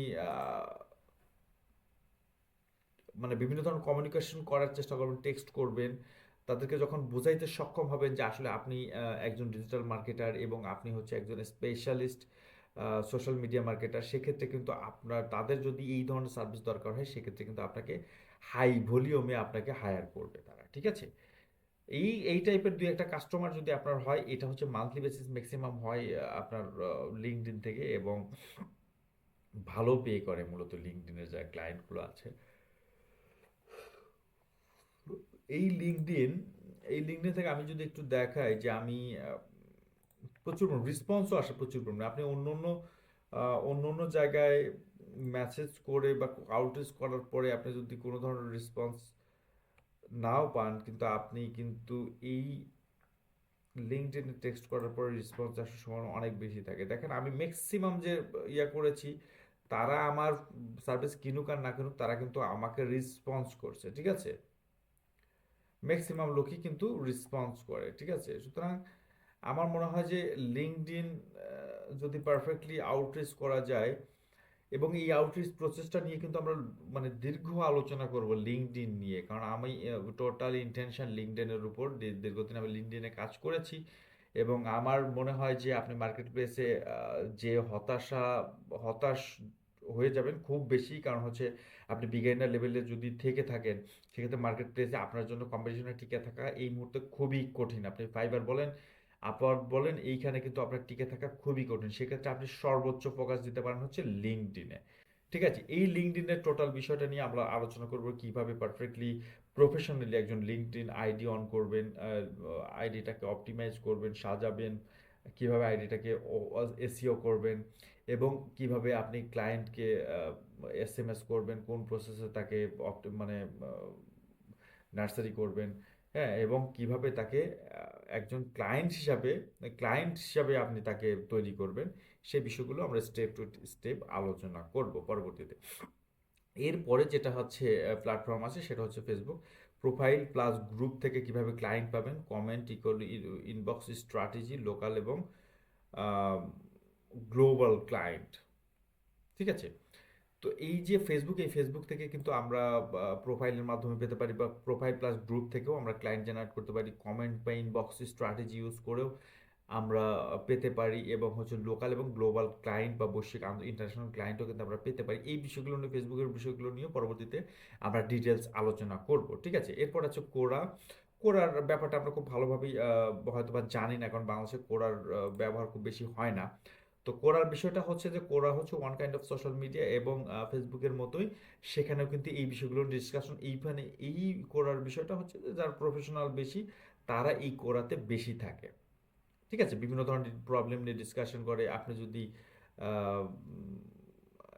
মানে বিভিন্ন ধরনের কমিউনিকেশন করার চেষ্টা করবেন, টেক্সট করবেন, তাদেরকে যখন বোঝাইতে সক্ষম হবেন যে আসলে আপনি একজন ডিজিটাল মার্কেটার এবং আপনি হচ্ছে একজন স্পেশালিস্ট সোশ্যাল মিডিয়া মার্কেটার, সেক্ষেত্রে কিন্তু আপনার তাদের যদি এই ধরনের সার্ভিস দরকার হয় সেক্ষেত্রে কিন্তু আপনাকে হাই ভলিউমে আপনাকে হায়ার করবে তারা, ঠিক আছে? এই টাইপের দুই একটা কাস্টমার যদি আপনার হয়, এটা হচ্ছে মান্থলি বেসিস ম্যাক্সিমাম হয় আপনার লিঙ্কডইন থেকে, এবং ভালো পে করে মূলত লিঙ্কডইনের যা ক্লায়েন্টগুলো আছে। এই লিঙ্কডইন এই লিঙ্কডইন থেকে আমি যদি একটু দেখাই যে আমি প্রচুর রেসপন্সও আসে প্রচুর পরিমাণে। আপনি অন্য অন্য জায়গায় মেসেজ করে বা আউটরিচ করার পরে আপনি যদি কোনো ধরনের রেসপন্স নাও পান, কিন্তু আপনি কিন্তু এই লিঙ্কডইনে টেক্সট করার পরে রেসপন্স আসার সময় অনেক বেশি থাকে। দেখেন আমি ম্যাক্সিমাম যে ইয়া করেছি, তারা আমার সার্ভিস কিনুক আর না কিনুক তারা কিন্তু আমাকে রেসপন্স করছে, ঠিক আছে? ম্যাক্সিমাম লোকই কিন্তু রেসপন্স করে, ঠিক আছে? সুতরাং আমার মনে হয় যে লিঙ্কডইন যদি পারফেক্টলি আউটরিচ করা যায়, এবং এই আউটরিচ প্রসেসটা নিয়ে কিন্তু আমরা মানে দীর্ঘ আলোচনা করব লিঙ্কডইন নিয়ে, কারণ আমি টোটাল ইন্টেনশন লিঙ্কডইনের উপর দীর্ঘদিন আমি লিঙ্কডইনে কাজ করেছি। এবং আমার মনে হয় যে আপনি মার্কেট প্লেসে যে হতাশ হয়ে যাবেন খুব বেশি, কারণ হচ্ছে আপনি বিগিনার লেভেলে যদি থেকে থাকেন সেক্ষেত্রে মার্কেট প্লেসে আপনার জন্য কম্পিটিশনে টিকে থাকা এই মুহূর্তে খুবই কঠিন। আপনি ফাইবার বলেন, আপওয়ার্ক বলেন, এইখানে কিন্তু আপনার টিকে থাকা খুবই কঠিন। সেক্ষেত্রে আপনি সর্বোচ্চ ফোকাস দিতে পারেন হচ্ছে লিঙ্কডইনে, ঠিক আছে? এই লিঙ্কডইনের টোটাল বিষয়টা নিয়ে আমরা আলোচনা করব, কিভাবে পারফেক্টলি প্রফেশনালি একজন লিঙ্কডইন আইডি অন করবেন, আইডিটাকে অপটিমাইজ করবেন, সাজাবেন, কিভাবে আইডিটাকে এসইও করবেন, এবং কিভাবে আপনি ক্লায়েন্টকে এসএমএস করবেন, কোন প্রসেসে তাকে মানে নার্সারি করবেন, হ্যাঁ, এবং কিভাবে তাকে একজন ক্লায়েন্ট হিসাবে আপনি তাকে তৈরি করবেন, সেই বিষয়গুলো আমরা স্টেপ টু স্টেপ আলোচনা করব পরবর্তীতে। এরপরে যেটা হচ্ছে প্ল্যাটফর্ম আছে সেটা হচ্ছে ফেসবুক। প্রোফাইল প্লাস গ্রুপ থেকে কিভাবে ক্লায়েন্ট পাবেন, comment equal inbox strategy, local এবং গ্লোবাল ক্লায়েন্ট, ঠিক আছে? তো এই যে ফেসবুক, এই ফেসবুক থেকে কিন্তু আমরা প্রোফাইলের মাধ্যমে পেতে পারি, বা প্রোফাইল প্লাস গ্রুপ থেকেও আমরা ক্লায়েন্ট জেনারেট করতে পারি, কমেন্ট বা ইনবক্স স্ট্র্যাটেজি ইউজ করেও আমরা পেতে পারি, এবং হচ্ছে লোকাল এবং গ্লোবাল ক্লায়েন্ট বা বৈশ্বিক ইন্টারন্যাশনাল ক্লায়েন্টও কিন্তু আমরা পেতে পারি। এই বিষয়গুলো নিয়ে, ফেসবুকের বিষয়গুলো নিয়ে পরবর্তীতে আমরা ডিটেলস আলোচনা করব, ঠিক আছে? এরপর আছে কোরা। কোরার ব্যাপারটা আমরা খুব ভালোভাবেই হয়তো বা জানি না, কারণ বাংলাদেশে কোরার ব্যবহার খুব বেশি হয় না। তো কোরার বিষয়টা হচ্ছে যে কোরা হচ্ছে one kind of social media, এবং ফেসবুকের মতোই সেখানেও কিন্তু এই বিষয়গুলো ডিসকাশন, এইখানে এই কোরার বিষয়টা হচ্ছে যে যারা প্রফেশনাল বেশি, তারা এই কোরাতে বেশি থাকে, ঠিক আছে? বিভিন্ন ধরনের প্রবলেম নিয়ে ডিসকাশন করে। আপনি যদি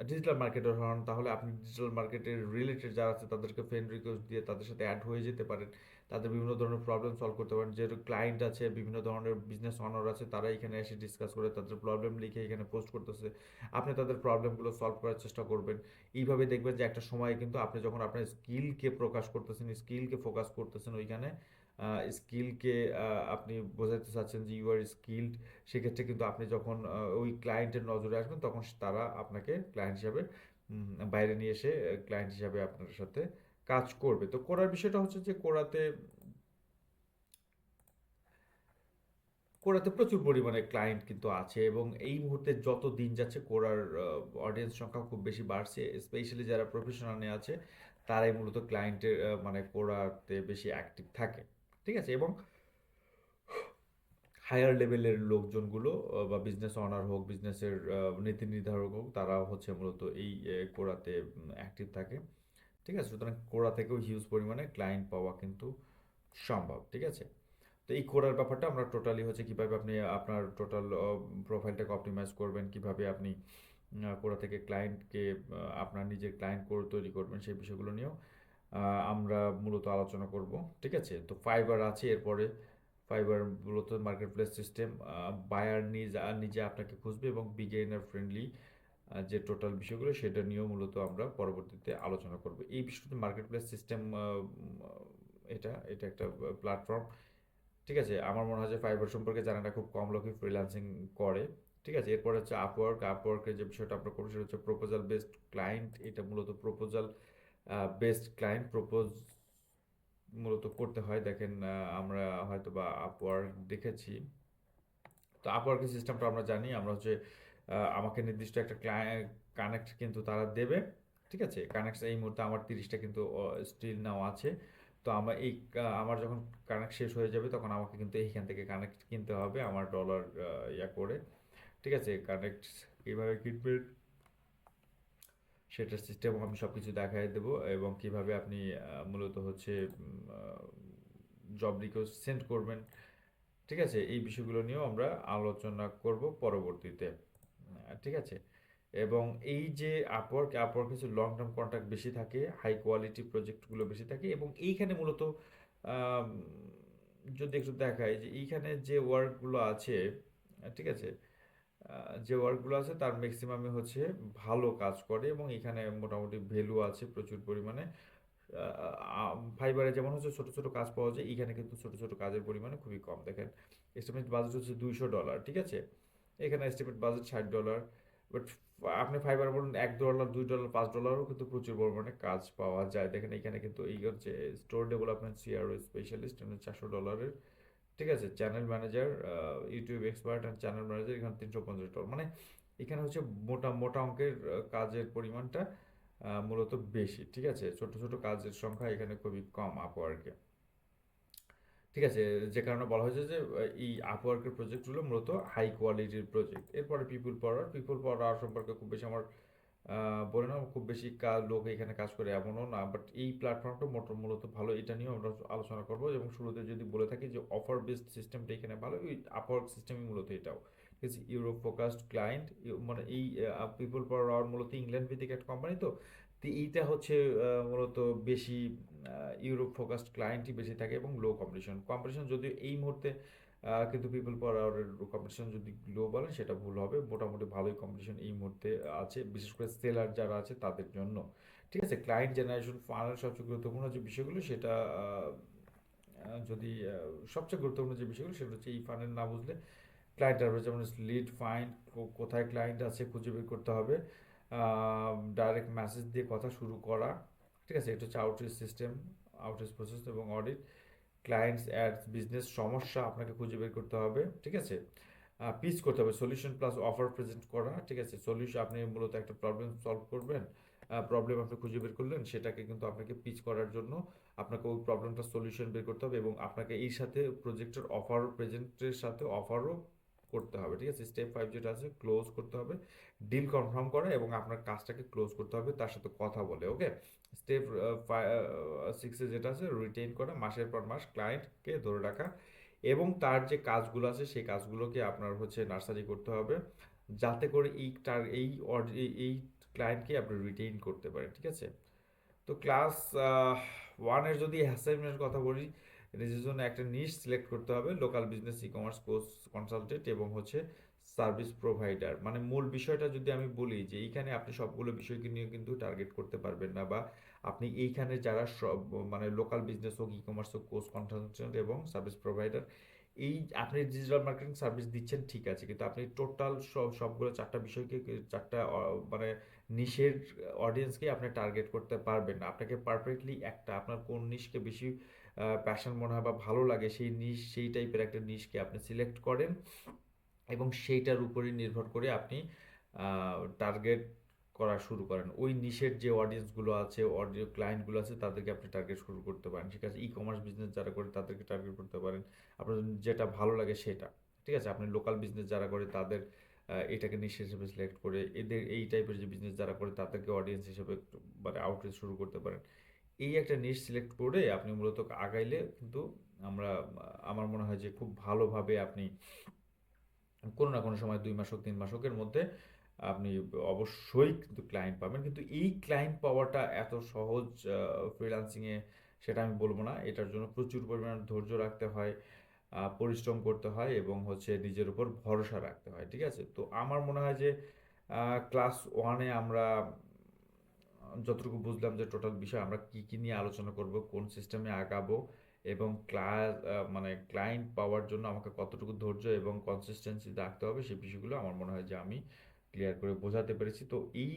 ডিজিটাল মার্কেটার হন, তাহলে আপনি ডিজিটাল মার্কেটের রিলেটেড যারা আছে তাদেরকে ফ্রেন্ড রিকোয়েস্ট দিয়ে তাদের সাথে অ্যাড হয়ে যেতে পারেন, তাদের বিভিন্ন ধরনের প্রবলেম সলভ করতে পারেন। যেহেতু ক্লায়েন্ট আছে, বিভিন্ন ধরনের বিজনেস অনার আছে, তারা এখানে এসে ডিসকাস করে তাদের প্রবলেম লিখে এখানে পোস্ট করতেছে, আপনি তাদের প্রবলেমগুলো সলভ করার চেষ্টা করবেন। এইভাবে দেখবেন যে একটা সময় কিন্তু আপনি যখন আপনার স্কিলকে প্রকাশ করতেছেন, স্কিলকে ফোকাস করতেছেন ওইখানে, স্কিলকে আপনি বোঝাতে চাচ্ছেন যে ইউ আর স্কিলড, সেক্ষেত্রে কিন্তু আপনি যখন ওই ক্লায়েন্টের নজরে আসবেন, তখন তারা আপনাকে ক্লায়েন্ট হিসাবে বাইরে নিয়ে এসে ক্লায়েন্ট হিসাবে আপনার সাথে কাজ করবে। তো করার বিষয়টা হচ্ছে যে কোরাতে, কোরাতে প্রচুর পরিমাণে ক্লায়েন্ট কিন্তু আছে, এবং এই মুহূর্তে যত দিন যাচ্ছে কোরার অডিয়েন্স সংখ্যা খুব বেশি বাড়ছে, স্পেশালি যারা প্রফেশনাল নিয়ে আছে তারাই মূলত ক্লায়েন্টের মানে কোরাতে বেশি অ্যাক্টিভ থাকে, ঠিক আছে? এবং হায়ার লেভেলের লোকজনগুলো বা বিজনেস অনার হোক, বিজনেসের নীতি নির্ধারক হোক, তারা হচ্ছে মূলত এই কোরাতে অ্যাক্টিভ থাকে, ঠিক আছে? সুতরাং কোরা থেকেও হিউজ পরিমাণে ক্লায়েন্ট পাওয়া কিন্তু সম্ভব, ঠিক আছে? তো এই কোরার ব্যাপারটা আমরা টোটালি হচ্ছে কিভাবে আপনি আপনার টোটাল প্রোফাইলটাকে অপটিমাইজ করবেন, কিভাবে আপনি কোরা থেকে ক্লায়েন্টকে আপনার নিজের ক্লায়েন্ট করে তৈরি করবেন, সেই বিষয়গুলো নিয়েও আমরা মূলত আলোচনা করব, ঠিক আছে? তো ফাইবার আছে এরপরে। ফাইবার মূলত মার্কেট প্লেস সিস্টেম, বায়ার নিজে নিজে আপনাকে খুঁজবে, এবং বিগিনার ফ্রেন্ডলি যে টোটাল বিষয়গুলো সেটা নিয়েও মূলত আমরা পরবর্তীতে আলোচনা করব। এই বিষয়টি মার্কেট প্লেস সিস্টেম, এটা এটা একটা প্ল্যাটফর্ম, ঠিক আছে? আমার মনে হয় যে ফাইবার সম্পর্কে জানা না খুব কম লোকই ফ্রিল্যান্সিং করে, ঠিক আছে? এরপর হচ্ছে আপওয়ার্ক। আপওয়ার্কের যে বিষয়টা আমরা করবো সেটা হচ্ছে প্রপোজাল বেসড ক্লায়েন্ট। এটা মূলত প্রপোজাল বেসড ক্লায়েন্ট প্রপোজ মূলত করতে হয়। দেখেন, আমরা হয়তো বা আপওয়ার্ক দেখেছি। তো আপওয়ার্কের সিস্টেমটা আমরা জানি, আমরা হচ্ছে আমাকে নির্দিষ্ট একটা কানেক্ট কিন্তু তারা দেবে, ঠিক আছে? কানেক্ট এই মুহূর্তে আমার 30টা কিন্তু স্টিল নাও আছে। তো আমার এই আমার যখন কানেক্ট শেষ হয়ে যাবে, তখন আমাকে কিন্তু এইখান থেকে কানেক্ট কিনতে হবে আমার ডলার ইয়া করে, ঠিক আছে? কানেক্ট কীভাবে কিনবেন সেটার সিস্টেম আমি সব কিছু দেখাই দেবো, এবং কিভাবে আপনি মূলত হচ্ছে জব রিকোয়েস্ট সেন্ড করবেন, ঠিক আছে? এই বিষয়গুলো নিয়েও আমরা আলোচনা করব পরবর্তীতে, ঠিক আছে? এবং এই যে আপওয়ার্ক হচ্ছে লং টার্ম কন্ট্রাক্ট বেশি থাকে, হাই কোয়ালিটি প্রজেক্টগুলো বেশি থাকে, এবং এইখানে মূলত আম, যদি একটু দেখায় যে এইখানে যে ওয়ার্কগুলো আছে, ঠিক আছে, যে ওয়ার্কগুলো আছে তার ম্যাক্সিমামে হচ্ছে ভালো কাজ করে, এবং এখানে মোটামুটি ভ্যালু আছে প্রচুর পরিমাণে। ফাইবারে যেমন হচ্ছে ছোট ছোট কাজ পাওয়া যায়, এখানে কিন্তু ছোট ছোট কাজের পরিমাণে খুবই কম। দেখেন, এস্টিমেট বাজেট হচ্ছে $200, ঠিক আছে? এখানে এস্টিমেট বাজেট $60, বাট আপনি ফাইবার বলুন $1, $2, $5 কিন্তু প্রচুর পরিমাণে কাজ পাওয়া যায়। দেখেন এখানে কিন্তু এই হচ্ছে স্টোর ডেভেলপমেন্ট সিআরও স্পেশালিস্ট, $400, ঠিক আছে? Channel manager, YouTube expert and channel manager, এখানে $350। মানে এখানে হচ্ছে মোটা মোটা অঙ্কের কাজের পরিমাণটা মূলত বেশি, ঠিক আছে? ছোট ছোট কাজের সংখ্যা এখানে খুবই কম আপওয়ার্কে, ঠিক আছে? যে কারণে বলা হয়েছে যে এই আপওয়ার্কের প্রজেক্টগুলো মূলত হাই কোয়ালিটির প্রজেক্ট। এরপরে পিপুল পাওয়ার সম্পর্কে খুব বেশি আমার বলে না, খুব বেশি লোক এখানে কাজ করে এমনও না, বাট এই প্ল্যাটফর্মটা মূলত ভালো, এটা নিয়েও আমরা আলোচনা করবো। এবং শুরুতে যদি বলে থাকি যে অফার বেসড সিস্টেমটা এখানে ভালো, ওই আপওয়ার্ক সিস্টেমই মূলত এটাও, ঠিক আছে? ইউরোপ ফোকাসড ক্লায়েন্ট, মানে এই পিপুল পাওয়ার মূলত ইংল্যান্ড ভিত্তিক একটা কোম্পানি, তো তো এইটা হচ্ছে মূলত বেশি ইউরোপ ফোকাসড ক্লায়েন্টই বেশি থাকে, এবং লো কম্পিটিশন। কম্পিটিশন যদিও এই মুহূর্তে কিন্তু পিপল পাওয়ারের কম্পিটিশন যদি লো বলেন সেটা ভুল হবে, মোটামুটি ভালোই কম্পিটিশন এই মুহূর্তে আছে, বিশেষ করে সেলার যারা আছে তাদের জন্য, ঠিক আছে? ক্লায়েন্ট জেনারেশন ফানেল সবচেয়ে গুরুত্বপূর্ণ যে বিষয়গুলো সেটা যদি সবচেয়ে গুরুত্বপূর্ণ যে বিষয়গুলো সেটা হচ্ছে এই ফানেল না বুঝলে ক্লায়েন্ট আসবে, যেমন লিড ফাইন্ড, কোথায় ক্লায়েন্ট আছে খুঁজে বের করতে হবে, ডাইরেক্ট মেসেজ দিয়ে কথা শুরু করা, ঠিক আছে? এটা হচ্ছে আউটরিচ সিস্টেম, আউটরিচ প্রসেস এবং অডিট। ক্লায়েন্টস অ্যাডস বিজনেস সমস্যা আপনাকে খুঁজে বের করতে হবে, ঠিক আছে? পিচ করতে হবে, সলিউশন প্লাস অফার প্রেজেন্ট করা, ঠিক আছে? সলিউশন, আপনি মূলত একটা প্রবলেম সলভ করবেন, প্রবলেম আপনি খুঁজে বের করলেন, সেটাকে কিন্তু আপনাকে পিচ করার জন্য আপনাকে ওই প্রবলেমটা সলিউশন বের করতে হবে এবং আপনাকে এই সাথে প্রজেক্টের অফার প্রেজেন্টের সাথে অফারও করতে হবে, ঠিক আছে? স্টেপ 5 যেটা আছে, ক্লোজ করতে হবে, ডিল কনফার্ম করা এবং আপনার কাজটাকে ক্লোজ করতে হবে তার সাথে কথা বলে, ওকে? স্টেপ 6 যেটা আছে, রিটেইন করা, মাসের পর মাস ক্লায়েন্টকে ধরে রাখা এবং তার যে কাজগুলো আছে সেই কাজগুলোকে আপনার হচ্ছে নার্সারি করতে হবে যাতে করে এই ক্লায়েন্টকে আপনি রিটেইন করতে পারেন, ঠিক আছে? তো ক্লাস ওয়ানের যদি অ্যাসাইনমেন্টের কথা বলি, নিজের জন্য একটা নিশ সিলেক্ট করতে হবে, local business, e commerce, course consultant এবং হচ্ছে সার্ভিস প্রোভাইডার। মানে মূল বিষয়টা যদি আমি বলি যে এইখানে আপনি সবগুলো বিষয়কে নিয়ে কিন্তু টার্গেট করতে পারবেন না, বা আপনি এইখানে যারা সব মানে লোকাল বিজনেস হোক, ই কমার্স হোক, কোর্স কনসালটেন্ট এবং সার্ভিস প্রোভাইডার, এই আপনি ডিজিটাল মার্কেটিং সার্ভিস দিচ্ছেন ঠিক আছে, কিন্তু আপনি টোটাল সবগুলো চারটা বিষয়কে চারটা মানে নিশের অডিয়েন্সকে আপনি টার্গেট করতে পারবেন না। আপনাকে পারফেক্টলি একটা আপনার কোন নিশকে বেশি প্যাশন মনে হয় বা ভালো লাগে সেই নিশ, সেই টাইপের একটা নিশকে আপনি সিলেক্ট করেন এবং সেইটার উপরই নির্ভর করে আপনি টার্গেট করা শুরু করেন। ওই নিশের যে অডিয়েন্সগুলো আছে, অডিও ক্লায়েন্টগুলো আছে, তাদেরকে আপনি টার্গেট শুরু করতে পারেন, ঠিক আছে? ই কমার্স বিজনেস যারা করে তাদেরকে টার্গেট করতে পারেন, আপনার যেটা ভালো লাগে সেটা, ঠিক আছে? আপনি লোকাল বিজনেস যারা করে তাদের এটাকে নিশ হিসেবে সিলেক্ট করে, এদের এই টাইপের যে বিজনেস যারা করে তাদেরকে অডিয়েন্স হিসেবে একটু মানে আউটরিচ শুরু করতে পারেন। এই একটা নিশ সিলেক্ট করে আপনি মূলত আগাইলে কিন্তু আমরা আমার মনে হয় যে খুব ভালোভাবে আপনি কোনো না কোনো সময় 2 মাস হোক 3 মাস হোক এর মধ্যে আপনি অবশ্যই কিন্তু ক্লায়েন্ট পাবেন। কিন্তু এই ক্লায়েন্ট পাওয়াটা এত সহজ ফ্রিল্যান্সিংয়ে সেটা আমি বলব না। এটার জন্য প্রচুর পরিমাণে ধৈর্য রাখতে হয়, পরিশ্রম করতে হয় এবং হচ্ছে নিজের উপর ভরসা রাখতে হয়, ঠিক আছে? তো আমার মনে হয় যে ক্লাস 1 এ আমরা যতটুকু বুঝলাম যে টোটাল বিষয় আমরা কি, কি নিয়ে আলোচনা করব, কোন সিস্টেমে আগাবো এবং মানে ক্লায়েন্ট পাওয়ার জন্য আমাকে কতটুকু ধৈর্য এবং কনসিস্টেন্সি রাখতে হবে সেই বিষয়গুলো আমার মনে হয় যে আমি ক্লিয়ার করে বোঝাতে পেরেছি। তো এই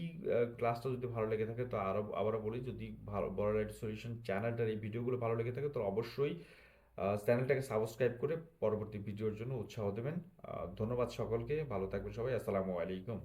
ক্লাসটা যদি ভালো লেগে থাকে তো আবারও বলি, যদি ভালো বড় লাইট সলিউশন চ্যানেলটার এই ভিডিওগুলো ভালো লেগে থাকে তো অবশ্যই চ্যানেলটাকে সাবস্ক্রাইব করে পরবর্তী ভিডিওর জন্য উৎসাহ দেবেন। ধন্যবাদ সকলকে, ভালো থাকবেন সবাই, আসসালামু আলাইকুম।